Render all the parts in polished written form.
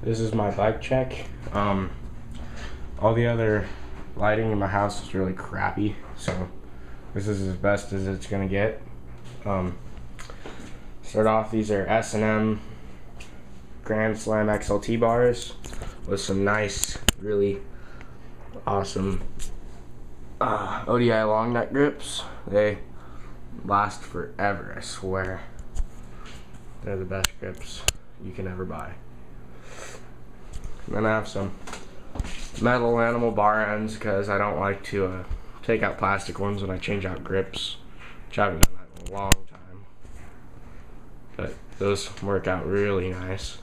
This is my bike check. All the other lighting in my house is really crappy, so this is as best as it's gonna get. Start off, these are S&M Grand Slam XLT bars with some nice, really awesome ODI long neck grips. They last forever, I swear. They're the best grips you can ever buy. And then I have some metal animal bar ends because I don't like to take out plastic ones when I change out grips, which I haven't done that in a long time. But those work out really nice.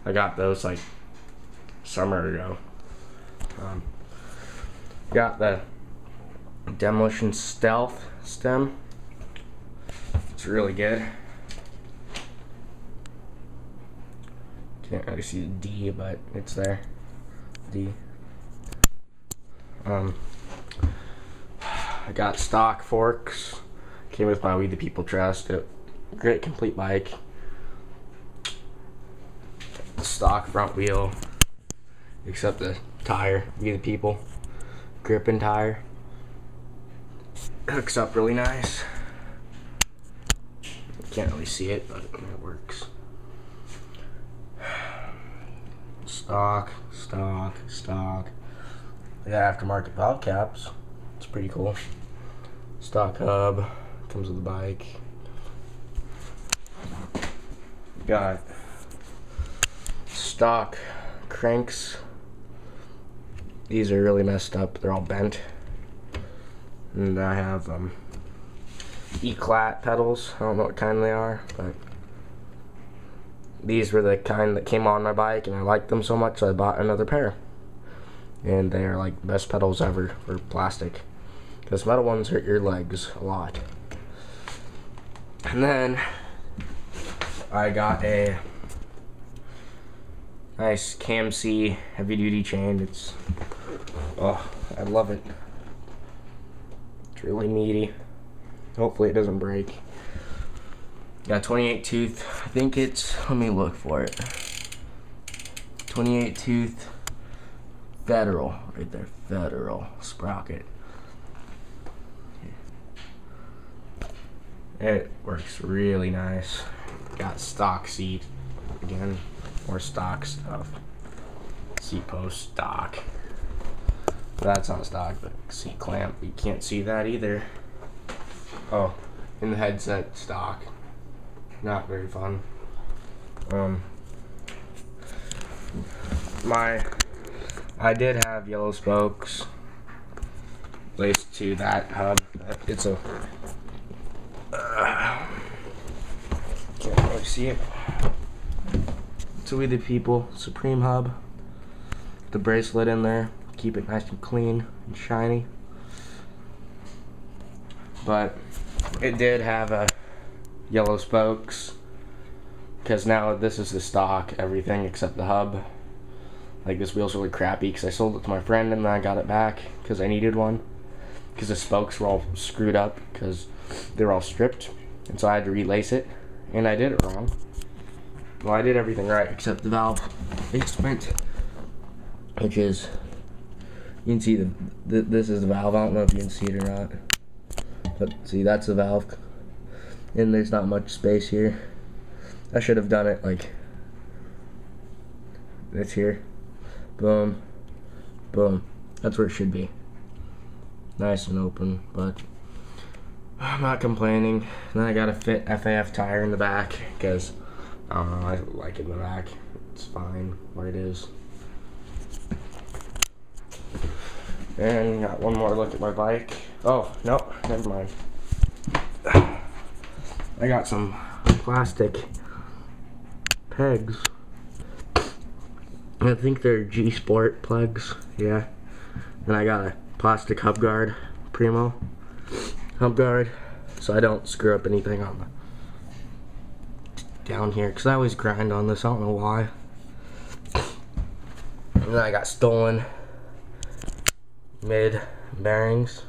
I got those like summer ago. Got the Demolition Stealth stem. It's really good. Can't really see the D, but it's there. D. I got stock forks. Came with my We the People Trust. Great complete bike. Stock front wheel, except the tire. We the People grip and tire. Hooks up really nice. Can't really see it, but it works. Stock. I got aftermarket valve caps. It's pretty cool. Stock hub. Comes with the bike. Got stock cranks. These are really messed up. They're all bent. And I have Eclat pedals. I don't know what kind they are, but these were the kind that came on my bike, and I liked them so much so I bought another pair. And they are like the best pedals ever for plastic, because metal ones hurt your legs a lot. And then I got a nice CAMC heavy duty chain. I love it. It's really meaty. Hopefully it doesn't break. Got 28 tooth. I think it's, let me look for it. 28 tooth Federal, right there, Federal sprocket. It works really nice. Got stock seat, again, more stock stuff. Seat post stock. That's not stock, but seat clamp, you can't see that either. Oh, in the headset stock. Not very fun. I did have yellow spokes laced to that hub. It's a can't really see it. It's a We the People Supreme hub. The bracelet in there, keep it nice and clean and shiny. But it did have yellow spokes, because now this is the stock everything except the hub. Like, this wheel's really crappy because I sold it to my friend and then I got it back because I needed one, because the spokes were all screwed up because they were all stripped, and so I had to relace it, and I did it wrong. Well, I did everything right except the valve placement, which is, you can see this is the valve. I don't know if you can see it or not, but see, that's the valve, and there's not much space here. I should have done it like this here. Boom, boom. That's where it should be. Nice and open, but I'm not complaining. And then I got a fit FAF tire in the back because I don't know, I like it in the back. It's fine where it is. And got one more look at my bike. Oh, no, never mind. I got some plastic pegs. I think they're G Sport plugs, yeah. And I got a plastic hub guard, Primo hub guard, so I don't screw up anything on the down here, because I always grind on this, I don't know why. And then I got stolen mid bearings.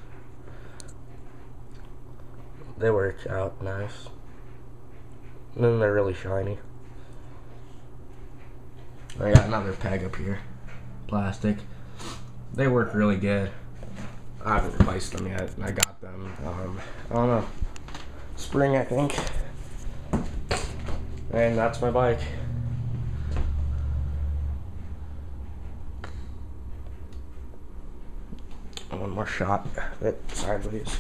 They work out nice. And then they're really shiny. I got another peg up here, plastic. They work really good. I haven't replaced them yet. I got them, I don't know, spring I think. And that's my bike. One more shot of it sideways.